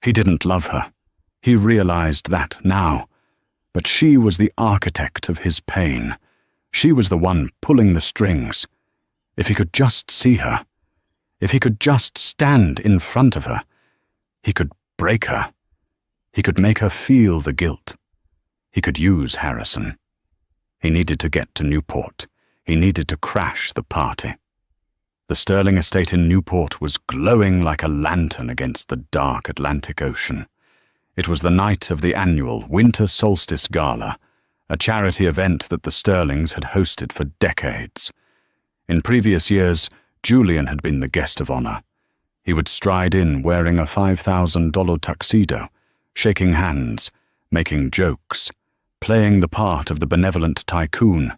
He didn't love her. He realized that now. But she was the architect of his pain. She was the one pulling the strings. If he could just see her, if he could just stand in front of her, he could break her. He could make her feel the guilt. He could use Harrison. He needed to get to Newport. He needed to crash the party. The Sterling estate in Newport was glowing like a lantern against the dark Atlantic Ocean. It was the night of the annual Winter Solstice Gala, a charity event that the Sterlings had hosted for decades. In previous years, Julian had been the guest of honor. He would stride in wearing a $5,000 tuxedo, shaking hands, making jokes, playing the part of the benevolent tycoon.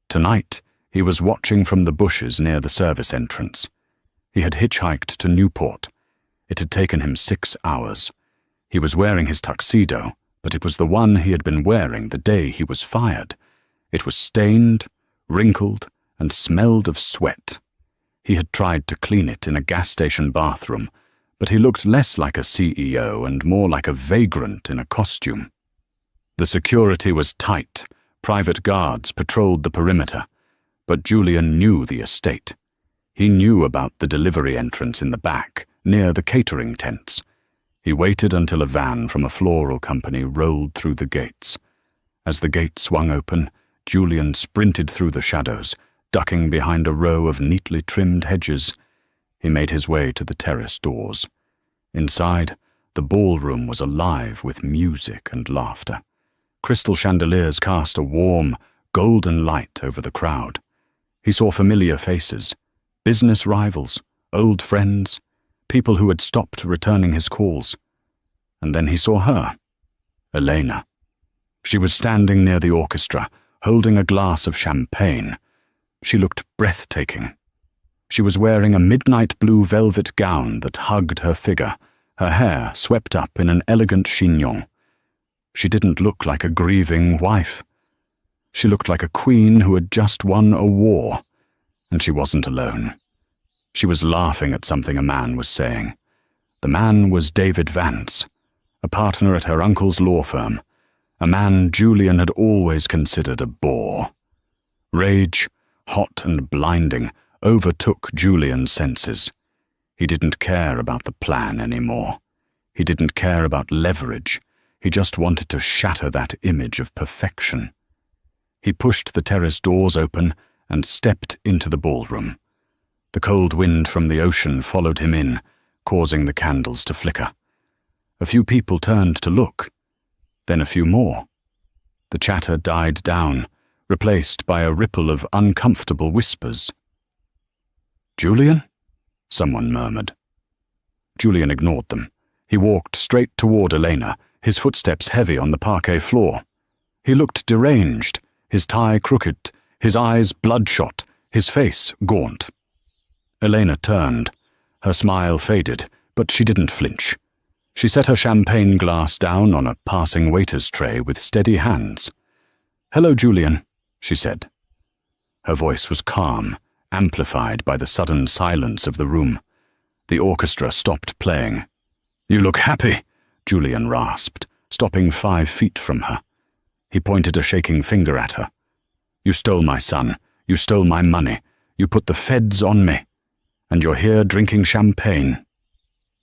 Tonight, he was watching from the bushes near the service entrance. He had hitchhiked to Newport. It had taken him 6 hours. He was wearing his tuxedo, but it was the one he had been wearing the day he was fired. It was stained, wrinkled, and smelled of sweat. He had tried to clean it in a gas station bathroom, but he looked less like a CEO and more like a vagrant in a costume. The security was tight, Private guards patrolled the perimeter, but Julian knew the estate. He knew about the delivery entrance in the back, near the catering tents. He waited until a van from a floral company rolled through the gates. As the gate swung open, Julian sprinted through the shadows, ducking behind a row of neatly trimmed hedges. He made his way to the terrace doors. Inside, the ballroom was alive with music and laughter. Crystal chandeliers cast a warm, golden light over the crowd. He saw familiar faces, business rivals, old friends, people who had stopped returning his calls. And then he saw her, Elena. She was standing near the orchestra, holding a glass of champagne. She looked breathtaking. She was wearing a midnight blue velvet gown that hugged her figure, her hair swept up in an elegant chignon. She didn't look like a grieving wife. She looked like a queen who had just won a war, and she wasn't alone. She was laughing at something a man was saying. The man was David Vance, a partner at her uncle's law firm, a man Julian had always considered a bore. Rage, hot and blinding, overtook Julian's senses. He didn't care about the plan anymore. He didn't care about leverage. He just wanted to shatter that image of perfection. He pushed the terrace doors open and stepped into the ballroom. The cold wind from the ocean followed him in, causing the candles to flicker. A few people turned to look, then a few more. The chatter died down, replaced by a ripple of uncomfortable whispers. "Julian?" someone murmured. Julian ignored them. He walked straight toward Elena, his footsteps heavy on the parquet floor. He looked deranged, his tie crooked, his eyes bloodshot, his face gaunt. Elena turned. Her smile faded, but she didn't flinch. She set her champagne glass down on a passing waiter's tray with steady hands. "Hello, Julian," she said. Her voice was calm, amplified by the sudden silence of the room. The orchestra stopped playing. "You look happy," Julian rasped, stopping 5 feet from her. He pointed a shaking finger at her. "You stole my son. You stole my money. You put the feds on me. And you're here drinking champagne."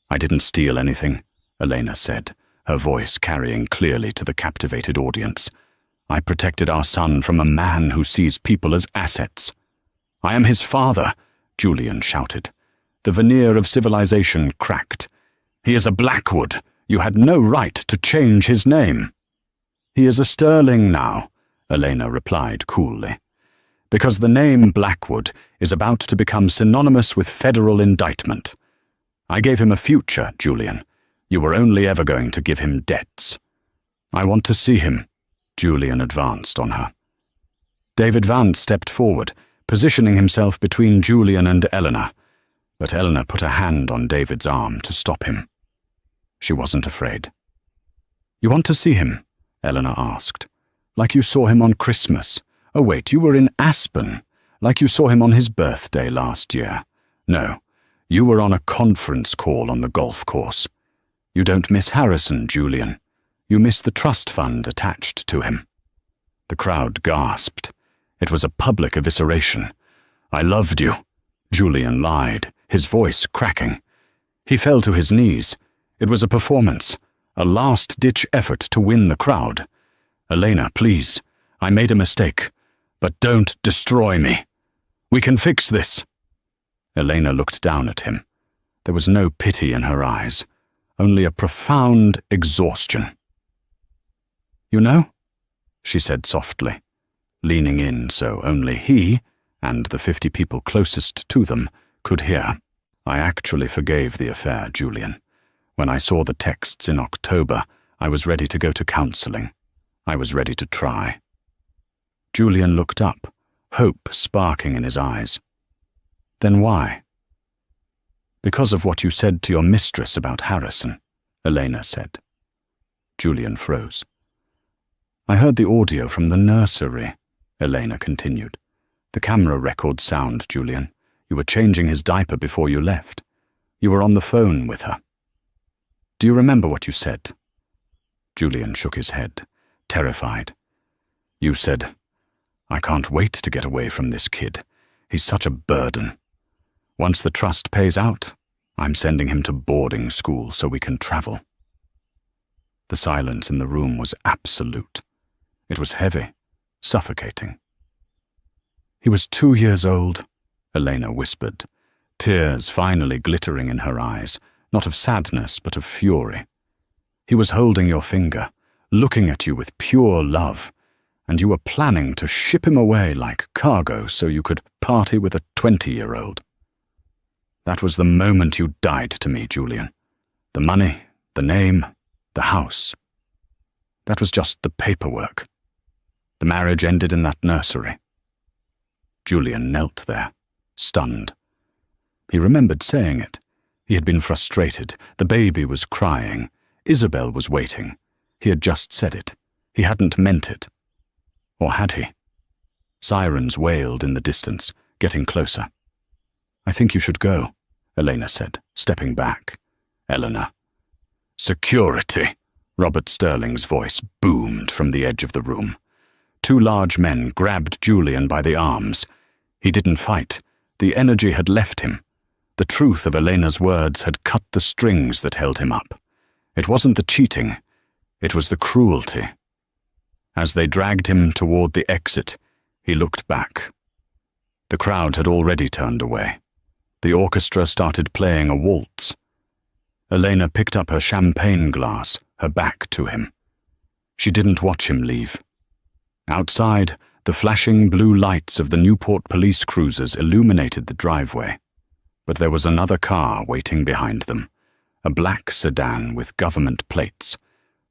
"I didn't steal anything," Elena said, her voice carrying clearly to the captivated audience. "I protected our son from a man who sees people as assets." "I am his father," Julian shouted. The veneer of civilization cracked. "He is a Blackwood. You had no right to change his name." "He is a Sterling now," Elena replied coolly. "Because the name Blackwood is about to become synonymous with federal indictment. I gave him a future, Julian. You were only ever going to give him debts." "I want to see him," Julian advanced on her. David Vance stepped forward, positioning himself between Julian and Eleanor, but Eleanor put a hand on David's arm to stop him. She wasn't afraid. "You want to see him?" Eleanor asked. "Like you saw him on Christmas. Oh wait, you were in Aspen. Like you saw him on his birthday last year. No, you were on a conference call on the golf course. You don't miss Harrison, Julian. You miss the trust fund attached to him." The crowd gasped. It was a public evisceration. "I loved you," Julian lied, his voice cracking. He fell to his knees. It was a performance, a last-ditch effort to win the crowd. "Elena, please, I made a mistake, but don't destroy me. We can fix this." Elena looked down at him. There was no pity in her eyes, only a profound exhaustion. "You know," she said softly, leaning in so only he, and the 50 people closest to them, could hear. "I actually forgave the affair, Julian. When I saw the texts in October, I was ready to go to counseling. I was ready to try." Julian looked up, hope sparking in his eyes. "Then why?" "Because of what you said to your mistress about Harrison," Elena said. Julian froze. "I heard the audio from the nursery," Elena continued. "The camera record sound, Julian. You were changing his diaper before you left. You were on the phone with her. Do you remember what you said?" Julian shook his head, terrified. You said, "I can't wait to get away from this kid. He's such a burden. Once the trust pays out, I'm sending him to boarding school so we can travel." The silence in the room was absolute. It was heavy, suffocating. "He was 2 years old," Elena whispered, tears finally glittering in her eyes, not of sadness but of fury. "He was holding your finger, looking at you with pure love, and you were planning to ship him away like cargo so you could party with a 20-year-old. That was the moment you died to me, Julian. The money, the name, the house. That was just the paperwork. The marriage ended in that nursery." Julian knelt there, stunned. He remembered saying it. He had been frustrated. The baby was crying. Isabel was waiting. He had just said it. He hadn't meant it. Or had he? Sirens wailed in the distance, getting closer. "I think you should go," Elena said, stepping back. "Eleanor." "Security," Robert Sterling's voice boomed from the edge of the room. 2 large men grabbed Julian by the arms. He didn't fight. The energy had left him. The truth of Elena's words had cut the strings that held him up. It wasn't the cheating. It was the cruelty. As they dragged him toward the exit, he looked back. The crowd had already turned away. The orchestra started playing a waltz. Elena picked up her champagne glass, her back to him. She didn't watch him leave. Outside, the flashing blue lights of the Newport police cruisers illuminated the driveway. But there was another car waiting behind them, a black sedan with government plates.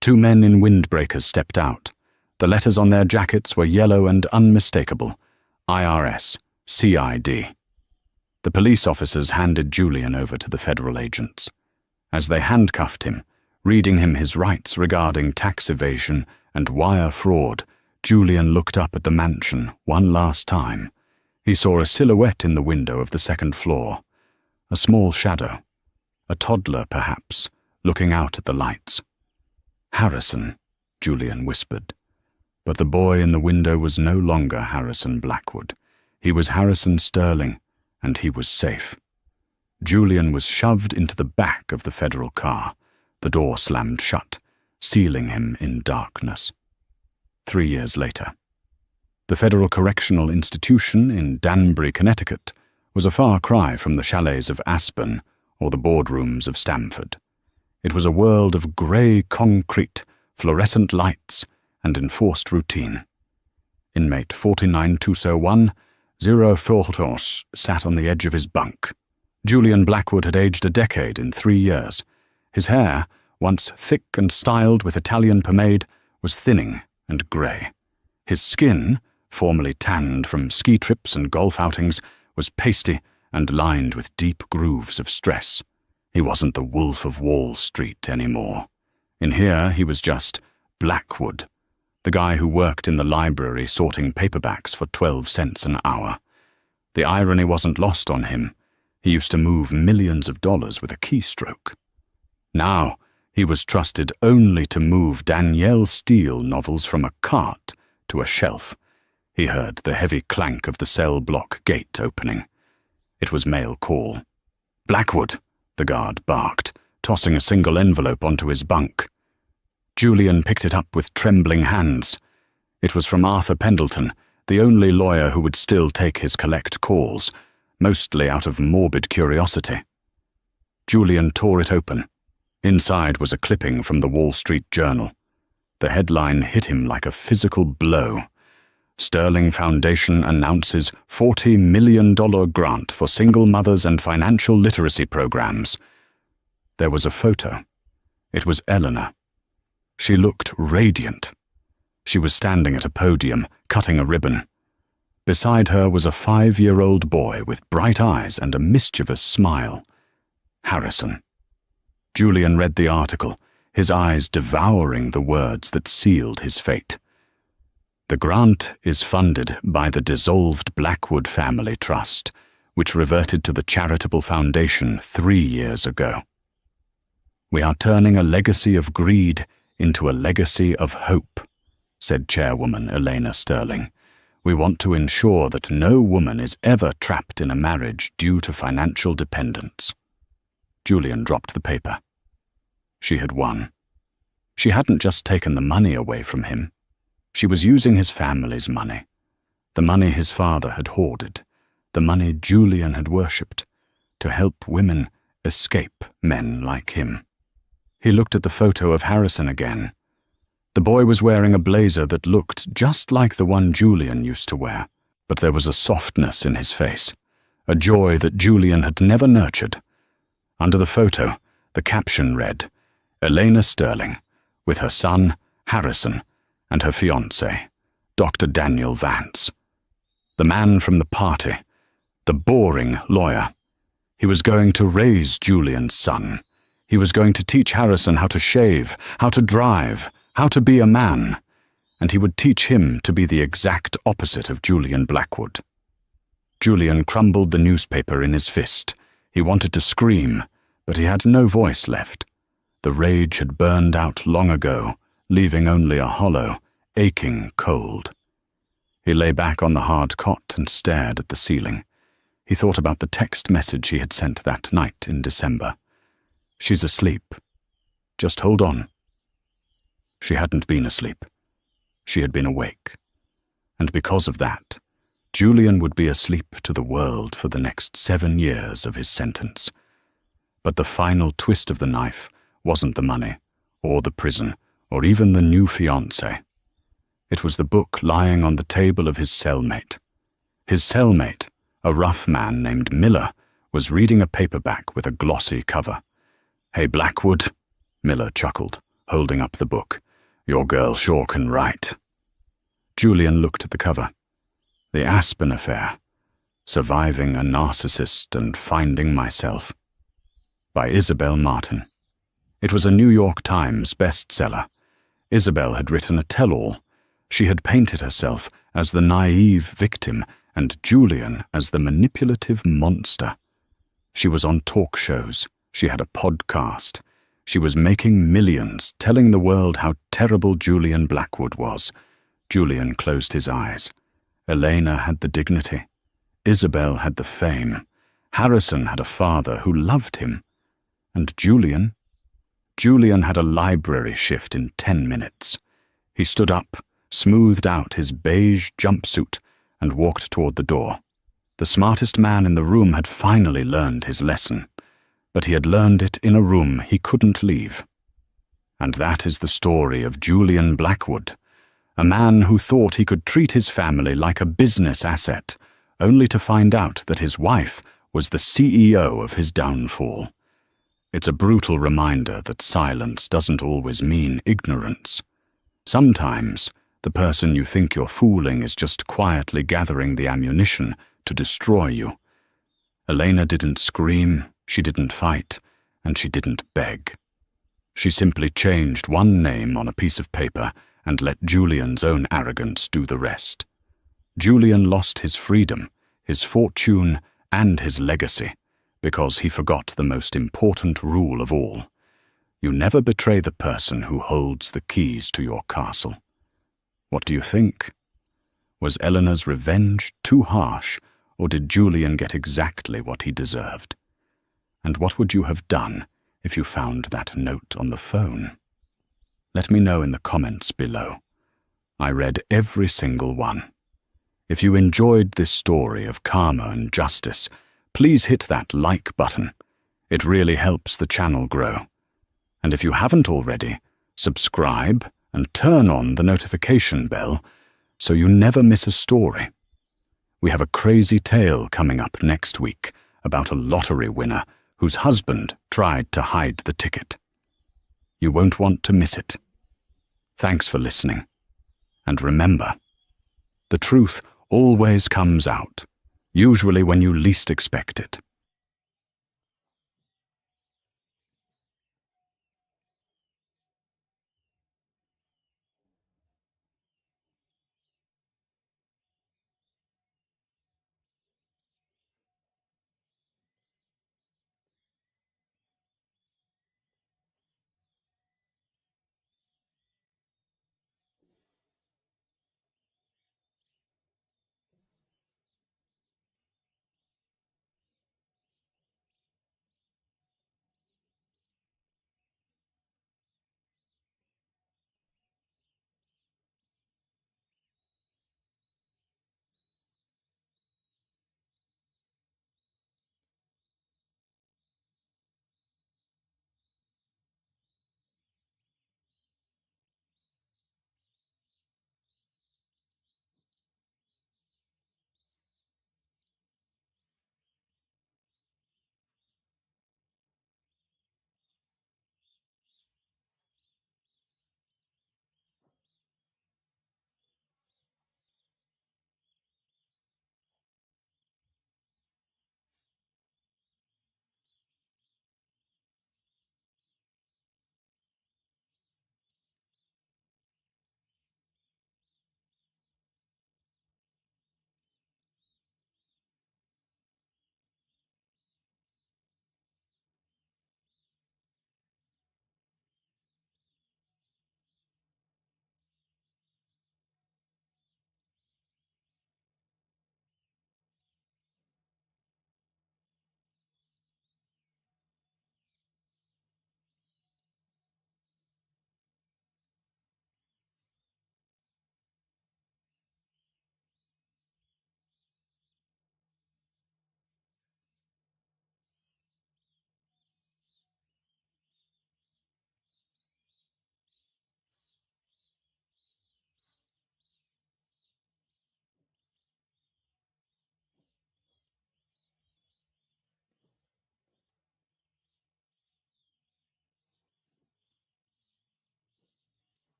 2 men in windbreakers stepped out. The letters on their jackets were yellow and unmistakable. IRS, CID. The police officers handed Julian over to the federal agents. As they handcuffed him, reading him his rights regarding tax evasion and wire fraud, Julian looked up at the mansion one last time. He saw a silhouette in the window of the 2nd floor. A small shadow. A toddler, perhaps, looking out at the lights. "Harrison," Julian whispered. But the boy in the window was no longer Harrison Blackwood. He was Harrison Sterling, and he was safe. Julian was shoved into the back of the federal car. The door slammed shut, sealing him in darkness. 3 years later. The Federal Correctional Institution in Danbury, Connecticut, was a far cry from the chalets of Aspen or the boardrooms of Stamford. It was a world of grey concrete, fluorescent lights, and enforced routine. Inmate 49201, 04 sat on the edge of his bunk. Julian Blackwood had aged a decade in 3 years. His hair, once thick and styled with Italian pomade, was thinning and grey. His skin, formerly tanned from ski trips and golf outings, was pasty and lined with deep grooves of stress. He wasn't the Wolf of Wall Street anymore. In here he was just Blackwood, the guy who worked in the library sorting paperbacks for 12 cents an hour. The irony wasn't lost on him. He used to move millions of dollars with a keystroke. Now he was trusted only to move Danielle Steele novels from a cart to a shelf. He heard the heavy clank of the cell block gate opening. It was mail call. "Blackwood," the guard barked, tossing a single envelope onto his bunk. Julian picked it up with trembling hands. It was from Arthur Pendleton, the only lawyer who would still take his collect calls, mostly out of morbid curiosity. Julian tore it open. Inside was a clipping from the Wall Street Journal. The headline hit him like a physical blow. Sterling Foundation announces $40 million grant for single mothers and financial literacy programs. There was a photo. It was Eleanor. She looked radiant. She was standing at a podium, cutting a ribbon. Beside her was a 5-year-old boy with bright eyes and a mischievous smile. Harrison. Julian read the article, his eyes devouring the words that sealed his fate. The grant is funded by the dissolved Blackwood Family Trust, which reverted to the charitable foundation 3 years ago. We are turning a legacy of greed into a legacy of hope, said Chairwoman Elena Sterling. "We want to ensure that no woman is ever trapped in a marriage due to financial dependence." Julian dropped the paper. She had won. She hadn't just taken the money away from him. She was using his family's money, the money his father had hoarded, the money Julian had worshipped, to help women escape men like him. He looked at the photo of Harrison again. The boy was wearing a blazer that looked just like the one Julian used to wear, but there was a softness in his face, a joy that Julian had never nurtured. Under the photo, the caption read, "Elena Sterling, with her son, Harrison, and her fiancé, Dr. Daniel Vance." The man from the party, the boring lawyer. He was going to raise Julian's son. He was going to teach Harrison how to shave, how to drive, how to be a man, and he would teach him to be the exact opposite of Julian Blackwood. Julian crumbled the newspaper in his fist. He wanted to scream, but he had no voice left. The rage had burned out long ago, leaving only a hollow, aching cold. He lay back on the hard cot and stared at the ceiling. He thought about the text message he had sent that night in December. "She's asleep. Just hold on." She hadn't been asleep. She had been awake. And because of that, Julian would be asleep to the world for the next 7 years of his sentence. But the final twist of the knife wasn't the money, or the prison, or even the new fiancé. It was the book lying on the table of his cellmate. His cellmate, a rough man named Miller, was reading a paperback with a glossy cover. "Hey, Blackwood," Miller chuckled, holding up the book. "Your girl sure can write." Julian looked at the cover. The Aspen Affair, Surviving a Narcissist and Finding Myself, by Isabel Martin. It was a New York Times bestseller. Isabel had written a tell-all. She had painted herself as the naive victim and Julian as the manipulative monster. She was on talk shows. She had a podcast. She was making millions, telling the world how terrible Julian Blackwood was. Julian closed his eyes. Elena had the dignity. Isabel had the fame. Harrison had a father who loved him. And Julian? Julian had a library shift in 10 minutes. He stood up, smoothed out his beige jumpsuit, and walked toward the door. The smartest man in the room had finally learned his lesson, but he had learned it in a room he couldn't leave. And that is the story of Julian Blackwood, a man who thought he could treat his family like a business asset, only to find out that his wife was the CEO of his downfall. It's a brutal reminder that silence doesn't always mean ignorance. Sometimes, the person you think you're fooling is just quietly gathering the ammunition to destroy you. Elena didn't scream, she didn't fight, and she didn't beg. She simply changed one name on a piece of paper and let Julian's own arrogance do the rest. Julian lost his freedom, his fortune, and his legacy because he forgot the most important rule of all. You never betray the person who holds the keys to your castle. What do you think? Was Eleanor's revenge too harsh, or did Julian get exactly what he deserved? And what would you have done if you found that note on the phone? Let me know in the comments below. I read every single one. If you enjoyed this story of karma and justice, please hit that like button. It really helps the channel grow. And if you haven't already, subscribe and turn on the notification bell so you never miss a story. We have a crazy tale coming up next week about a lottery winner whose husband tried to hide the ticket. You won't want to miss it. Thanks for listening. And remember, the truth always comes out, usually when you least expect it.